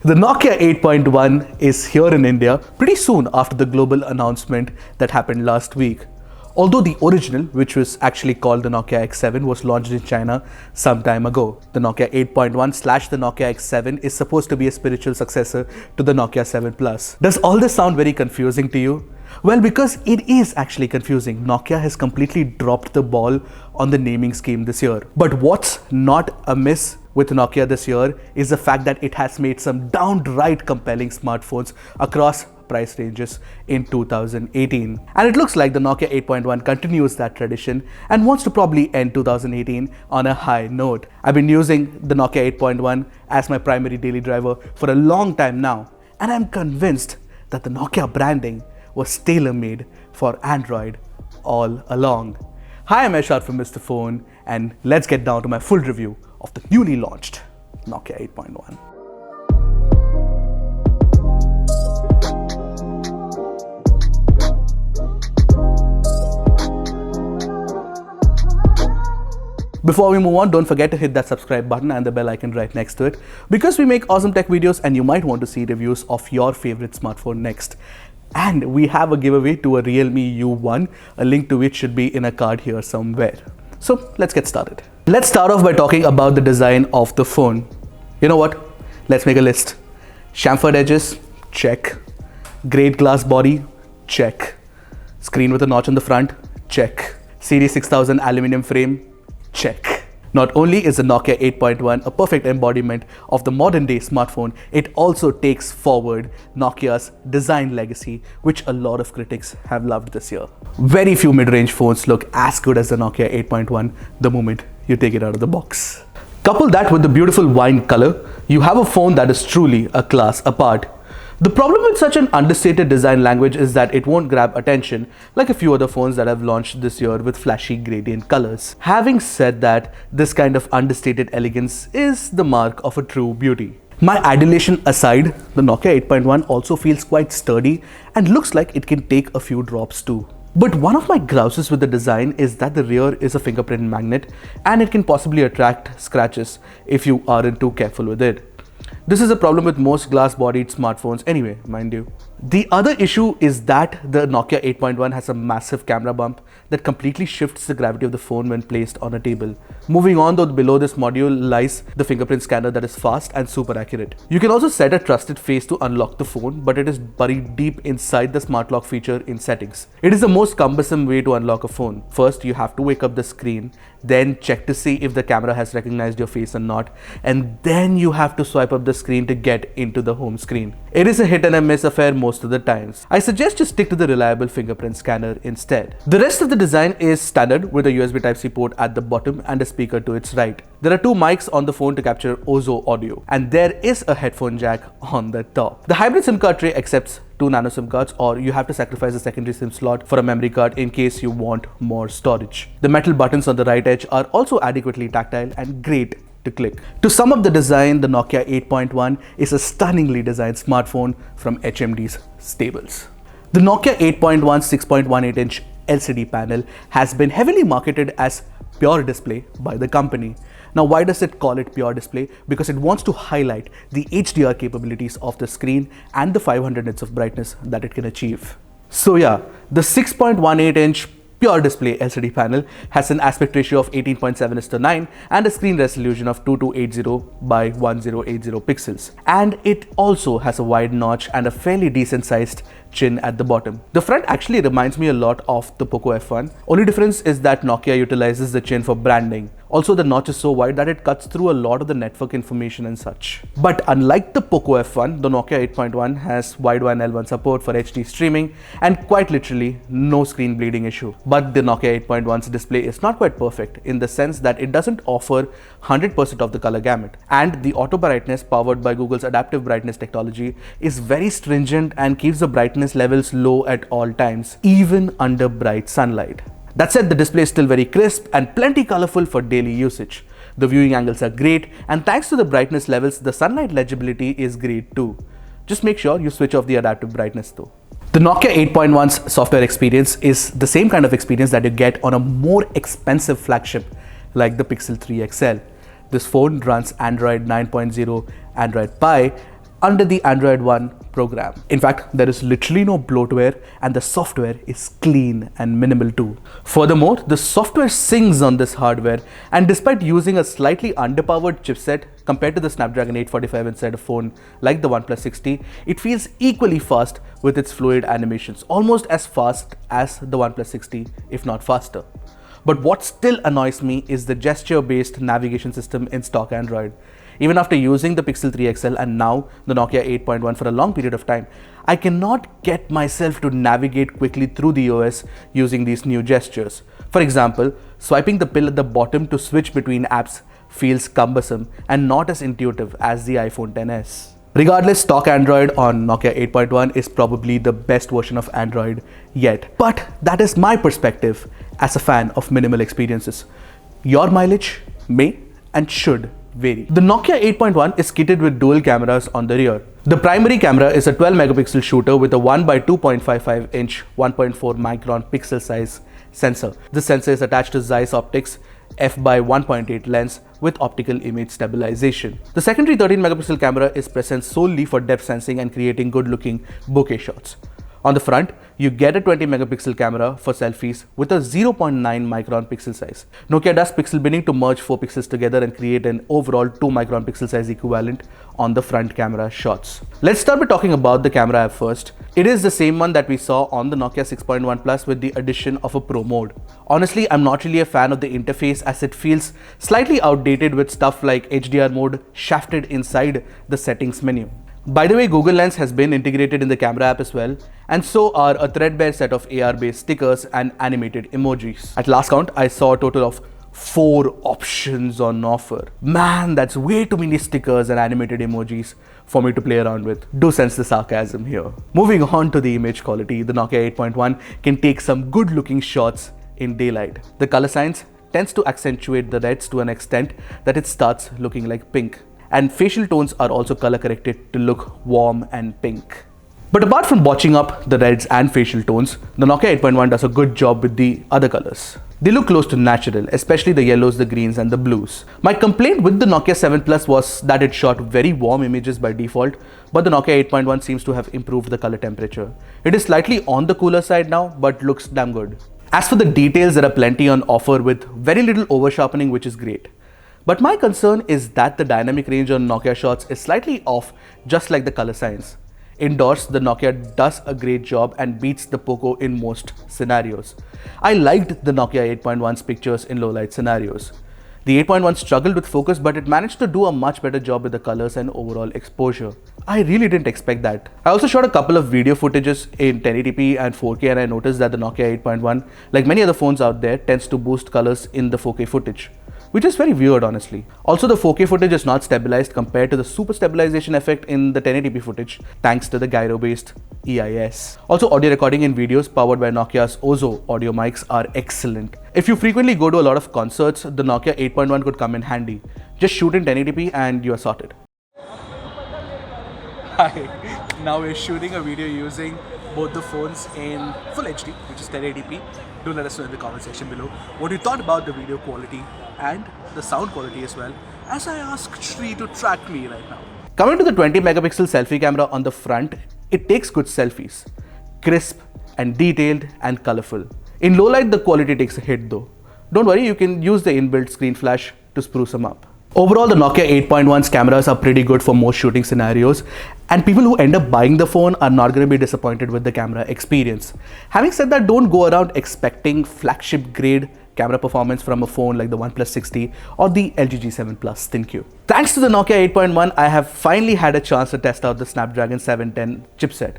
The Nokia 8.1 is here in India pretty soon after the global announcement that happened last week. Although the original, which was actually called the Nokia X7, was launched in China some time ago. The Nokia 8.1 / the Nokia X7 is supposed to be a spiritual successor to the Nokia 7 Plus. Does all this sound very confusing to you? Well, because it is actually confusing. Nokia has completely dropped the ball on the naming scheme this year. But what's not amiss with Nokia this year is the fact that it has made some downright compelling smartphones across price ranges in 2018. And it looks like the Nokia 8.1 continues that tradition and wants to probably end 2018 on a high note. I've been using the Nokia 8.1 as my primary daily driver for a long time now, and I'm convinced that the Nokia branding was tailor-made for Android all along. Hi, I'm Ershad from Mr. Phone, and let's get down to my full review of the newly launched Nokia 8.1. Before we move on, don't forget to hit that subscribe button and the bell icon right next to it, because we make awesome tech videos and you might want to see reviews of your favorite smartphone next. And we have a giveaway to a Realme U1, a link to which should be in a card here somewhere. So let's get started. Let's start off by talking about the design of the phone. You know what? Let's make a list. Chamfered edges, check. Great glass body, check. Screen with a notch on the front, check. Series 6000 aluminum frame, check. Not only is the Nokia 8.1 a perfect embodiment of the modern day smartphone, it also takes forward Nokia's design legacy, which a lot of critics have loved this year. Very few mid-range phones look as good as the Nokia 8.1 the moment you take it out of the box. Couple that with the beautiful wine color, you have a phone that is truly a class apart. The problem with such an understated design language is that it won't grab attention like a few other phones that have launched this year with flashy gradient colors. Having said that, this kind of understated elegance is the mark of a true beauty. My adulation aside, the Nokia 8.1 also feels quite sturdy and looks like it can take a few drops too. But one of my grouses with the design is that the rear is a fingerprint magnet and it can possibly attract scratches if you aren't too careful with it. This is a problem with most glass-bodied smartphones anyway, mind you. The other issue is that the Nokia 8.1 has a massive camera bump that completely shifts the gravity of the phone when placed on a table. Moving on though, below this module lies the fingerprint scanner that is fast and super accurate. You can also set a trusted face to unlock the phone, but it is buried deep inside the smart lock feature in settings. It is the most cumbersome way to unlock a phone. First, you have to wake up the screen, then check to see if the camera has recognized your face or not, and then you have to swipe up the screen to get into the home screen. It is a hit and a miss affair most of the times. I suggest you stick to the reliable fingerprint scanner instead. The rest of the design is standard with a USB Type-C port at the bottom and a speaker to its right. There are two mics on the phone to capture Ozo audio, and there is a headphone jack on the top. The hybrid SIM card tray accepts 2 nano SIM cards, or you have to sacrifice a secondary SIM slot for a memory card in case you want more storage. The metal buttons on the right edge are also adequately tactile and great to click. To sum up the design, the Nokia 8.1 is a stunningly designed smartphone from HMD's stables. The Nokia 8.1 6.18-inch LCD panel has been heavily marketed as pure display by the company. Now, why does it call it pure display? Because it wants to highlight the HDR capabilities of the screen and the 500 nits of brightness that it can achieve. So yeah, the 6.18-inch pure display LCD panel has an aspect ratio of 18.7:9 and a screen resolution of 2280 by 1080 pixels. And it also has a wide notch and a fairly decent sized chin at the bottom. The front actually reminds me a lot of the Poco F1. Only difference is that Nokia utilizes the chin for branding. Also, the notch is so wide that it cuts through a lot of the network information and such. But unlike the Poco F1, the Nokia 8.1 has wideband L1 support for HD streaming and quite literally no screen bleeding issue. But the Nokia 8.1's display is not quite perfect in the sense that it doesn't offer 100% of the color gamut. And the auto brightness powered by Google's adaptive brightness technology is very stringent and keeps the brightness levels low at all times, even under bright sunlight. That said, the display is still very crisp and plenty colorful for daily usage. The viewing angles are great, and thanks to the brightness levels, the sunlight legibility is great too. Just make sure you switch off the adaptive brightness though. The Nokia 8.1's software experience is the same kind of experience that you get on a more expensive flagship like the Pixel 3 XL. This phone runs Android 9.0, Android Pie, under the Android One program. In fact, there is literally no bloatware and the software is clean and minimal too. Furthermore, the software sings on this hardware, and despite using a slightly underpowered chipset compared to the Snapdragon 845 inside a phone like the OnePlus 60, it feels equally fast with its fluid animations, almost as fast as the OnePlus 60, if not faster. But what still annoys me is the gesture-based navigation system in stock Android. Even after using the Pixel 3 XL and now the Nokia 8.1 for a long period of time, I cannot get myself to navigate quickly through the OS using these new gestures. For example, swiping the pill at the bottom to switch between apps feels cumbersome and not as intuitive as the iPhone XS. Regardless, stock Android on Nokia 8.1 is probably the best version of Android yet. But that is my perspective as a fan of minimal experiences. Your mileage may and should vary. The Nokia 8.1 is kitted with dual cameras on the rear. The primary camera is a 12 megapixel shooter with a 1 by 2.55 inch 1.4 micron pixel size sensor. The sensor is attached to Zeiss Optics f by 1.8 lens with optical image stabilization. The secondary 13 megapixel camera is present solely for depth sensing and creating good looking bokeh shots. On the front, you get a 20 megapixel camera for selfies with a 0.9 micron pixel size. Nokia does pixel binning to merge 4 pixels together and create an overall 2 micron pixel size equivalent on the front camera shots. Let's start by talking about the camera app first. It is the same one that we saw on the Nokia 6.1 Plus with the addition of a Pro mode. Honestly, I'm not really a fan of the interface as it feels slightly outdated with stuff like HDR mode shafted inside the settings menu. By the way, Google Lens has been integrated in the camera app as well, and so are a threadbare set of AR-based stickers and animated emojis. At last count, I saw a total of 4 options on offer. Man, that's way too many stickers and animated emojis for me to play around with. Do sense the sarcasm here. Moving on to the image quality, the Nokia 8.1 can take some good looking shots in daylight. The color science tends to accentuate the reds to an extent that it starts looking like pink. And facial tones are also color corrected to look warm and pink. But apart from botching up the reds and facial tones, the Nokia 8.1 does a good job with the other colors. They look close to natural, especially the yellows, the greens and the blues. My complaint with the Nokia 7 Plus was that it shot very warm images by default, but the Nokia 8.1 seems to have improved the color temperature. It is slightly on the cooler side now, but looks damn good. As for the details, there are plenty on offer with very little over sharpening, which is great. But my concern is that the dynamic range on Nokia shots is slightly off, just like the color science. Indoors, the Nokia does a great job and beats the Poco in most scenarios. I liked the Nokia 8.1's pictures in low light scenarios. The 8.1 struggled with focus, but it managed to do a much better job with the colors and overall exposure. I really didn't expect that. I also shot a couple of video footages in 1080p and 4K, and I noticed that the Nokia 8.1, like many other phones out there, tends to boost colors in the 4K footage, which is very weird honestly. Also, the 4K footage is not stabilized compared to the super stabilization effect in the 1080p footage thanks to the gyro-based EIS. Also, audio recording in videos powered by Nokia's Ozo audio mics are excellent. If you frequently go to a lot of concerts, the Nokia 8.1 could come in handy. Just shoot in 1080p and you are sorted. Hi, now we're shooting a video using both the phones in full HD, which is 1080p. Do let us know in the comment section below what you thought about the video quality and the sound quality as well, as I asked Shri to track me right now. Coming to the 20 megapixel selfie camera on the front, it takes good selfies. Crisp and detailed and colorful. In low light, the quality takes a hit though. Don't worry, you can use the inbuilt screen flash to spruce them up. Overall, the Nokia 8.1's cameras are pretty good for most shooting scenarios, and people who end up buying the phone are not going to be disappointed with the camera experience. Having said that, don't go around expecting flagship grade camera performance from a phone like the OnePlus 60 or the LG G7 Plus. Thank you. Thanks to the Nokia 8.1, I have finally had a chance to test out the Snapdragon 710 chipset.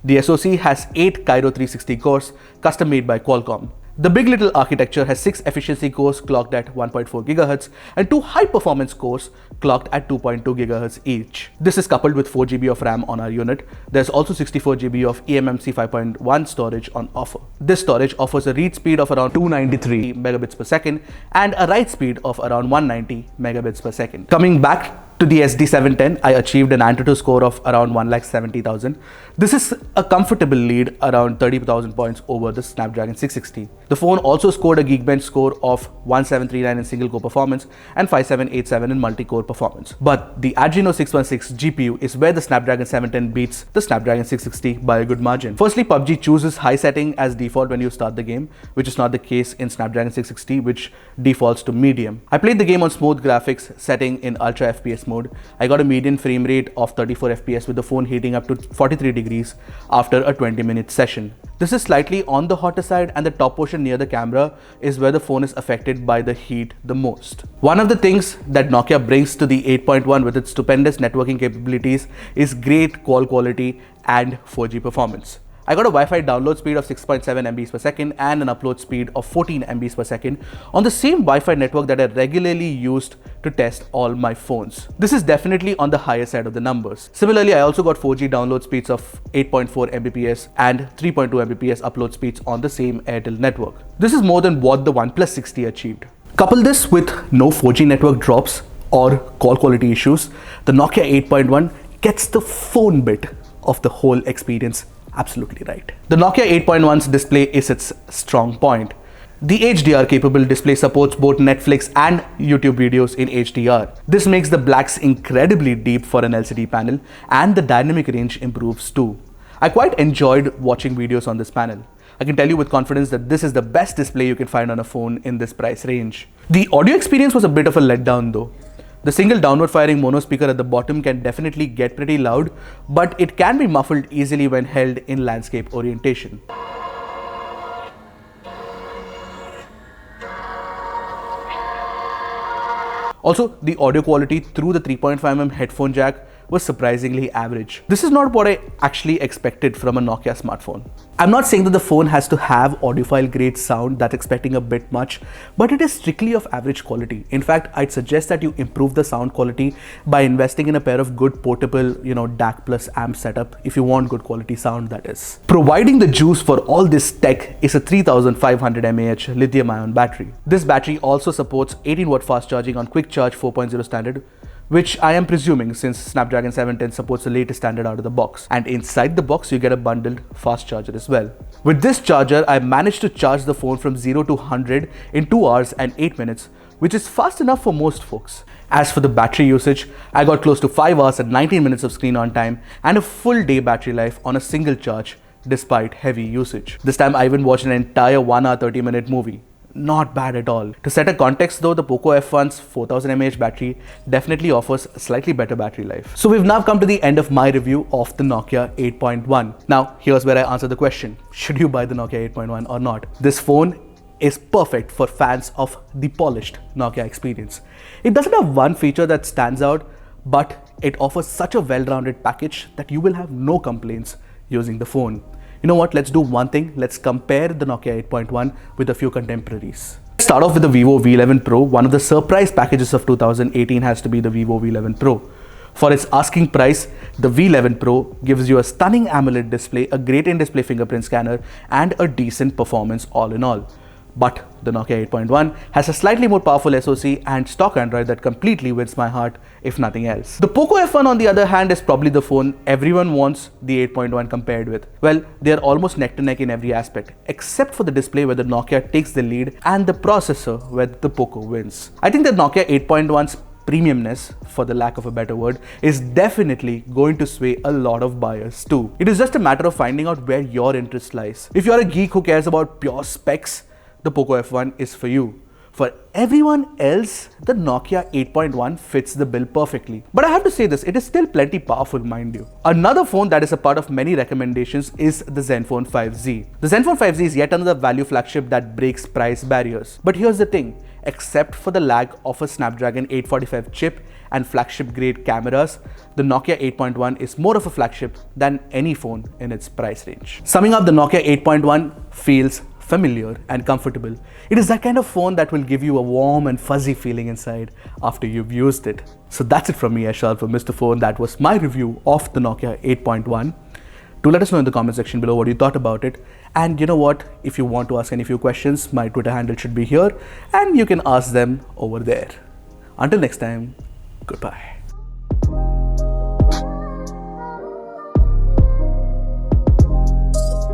The SoC has 8 Cairo 360 cores, custom made by Qualcomm. The Big Little architecture has 6 efficiency cores clocked at 1.4 GHz and 2 high-performance cores clocked at 2.2 GHz each. This is coupled with 4 GB of RAM on our unit. There's also 64 GB of eMMC 5.1 storage on offer. This storage offers a read speed of around 293 megabits per second and a write speed of around 190 megabits per second. Coming back To the SD710, I achieved an Antutu score of around 1,70,000. This is a comfortable lead, around 30,000 points over the Snapdragon 660. The phone also scored a Geekbench score of 1739 in single-core performance and 5787 in multi-core performance. But the Adreno 616 GPU is where the Snapdragon 710 beats the Snapdragon 660 by a good margin. Firstly, PUBG chooses high setting as default when you start the game, which is not the case in Snapdragon 660, which defaults to medium. I played the game on smooth graphics setting in Ultra FPS mode. I got a median frame rate of 34 FPS with the phone heating up to 43 degrees after a 20-minute session. This is slightly on the hotter side, and the top portion near the camera is where the phone is affected by the heat the most. One of the things that Nokia brings to the 8.1 with its stupendous networking capabilities is great call quality and 4G performance. I got a Wi-Fi download speed of 6.7 MBs per second and an upload speed of 14 MBs per second on the same Wi-Fi network that I regularly used to test all my phones. This is definitely on the higher side of the numbers. Similarly, I also got 4G download speeds of 8.4 Mbps and 3.2 Mbps upload speeds on the same Airtel network. This is more than what the OnePlus 60 achieved. Couple this with no 4G network drops or call quality issues, the Nokia 8.1 gets the phone bit of the whole experience absolutely right. The Nokia 8.1's display is its strong point. The HDR capable display supports both Netflix and YouTube videos in HDR. This makes the blacks incredibly deep for an LCD panel, and the dynamic range improves too. I quite enjoyed watching videos on this panel. I can tell you with confidence that this is the best display you can find on a phone in this price range. The audio experience was a bit of a letdown though. The single downward firing mono speaker at the bottom can definitely get pretty loud, but it can be muffled easily when held in landscape orientation. Also, the audio quality through the 3.5mm headphone jack was surprisingly average. This is not what I actually expected from a Nokia smartphone. I'm not saying that the phone has to have audiophile grade sound, that's expecting a bit much, but it is strictly of average quality. In fact, I'd suggest that you improve the sound quality by investing in a pair of good portable, DAC plus amp setup if you want good quality sound, that is. Providing the juice for all this tech is a 3500 mAh lithium-ion battery. This battery also supports 18-watt fast charging on Quick Charge 4.0 standard, which I am presuming since Snapdragon 710 supports the latest standard out of the box. And inside the box, you get a bundled fast charger as well. With this charger, I managed to charge the phone from 0 to 100 in 2 hours and 8 minutes, which is fast enough for most folks. As for the battery usage, I got close to 5 hours and 19 minutes of screen on time and a full day battery life on a single charge despite heavy usage. This time I even watched an entire 1 hour 30-minute movie. Not bad at all. To set a context though, the Poco F1's 4000 mAh battery definitely offers a slightly better battery life. So we've now come to the end of my review of the Nokia 8.1. Now here's where I answer the question, should you buy the Nokia 8.1 or not? This phone is perfect for fans of the polished Nokia experience. It doesn't have one feature that stands out, but it offers such a well-rounded package that you will have no complaints using the phone. You know what, let's do one thing, let's compare the Nokia 8.1 with a few contemporaries. Let's start off with the Vivo V11 Pro. One of the surprise packages of 2018 has to be the Vivo V11 Pro. For its asking price, the V11 Pro gives you a stunning AMOLED display, a great in-display fingerprint scanner, and a decent performance all in all. But the Nokia 8.1 has a slightly more powerful SoC and stock Android that completely wins my heart, if nothing else. The Poco F1 on the other hand is probably the phone everyone wants the 8.1 compared with. Well, they are almost neck to neck in every aspect, except for the display where the Nokia takes the lead and the processor where the Poco wins. I think that Nokia 8.1's premiumness, for the lack of a better word, is definitely going to sway a lot of buyers too. It is just a matter of finding out where your interest lies. If you're a geek who cares about pure specs, the Poco F1 is for you. For everyone else, the Nokia 8.1 fits the bill perfectly. But I have to say this, it is still plenty powerful, mind you. Another phone that is a part of many recommendations is the Zenfone 5Z. The Zenfone 5Z is yet another value flagship that breaks price barriers. But here's the thing, except for the lag of a Snapdragon 845 chip and flagship grade cameras, the Nokia 8.1 is more of a flagship than any phone in its price range. Summing up, the Nokia 8.1 feels familiar and comfortable. It is that kind of phone that will give you a warm and fuzzy feeling inside after you've used it. So that's it from me, Ershad, for Mr. Phone. That was my review of the Nokia 8.1. Do let us know in the comment section below what you thought about it. And you know what, if you want to ask any few questions, my Twitter handle should be here and you can ask them over there. Until next time, goodbye.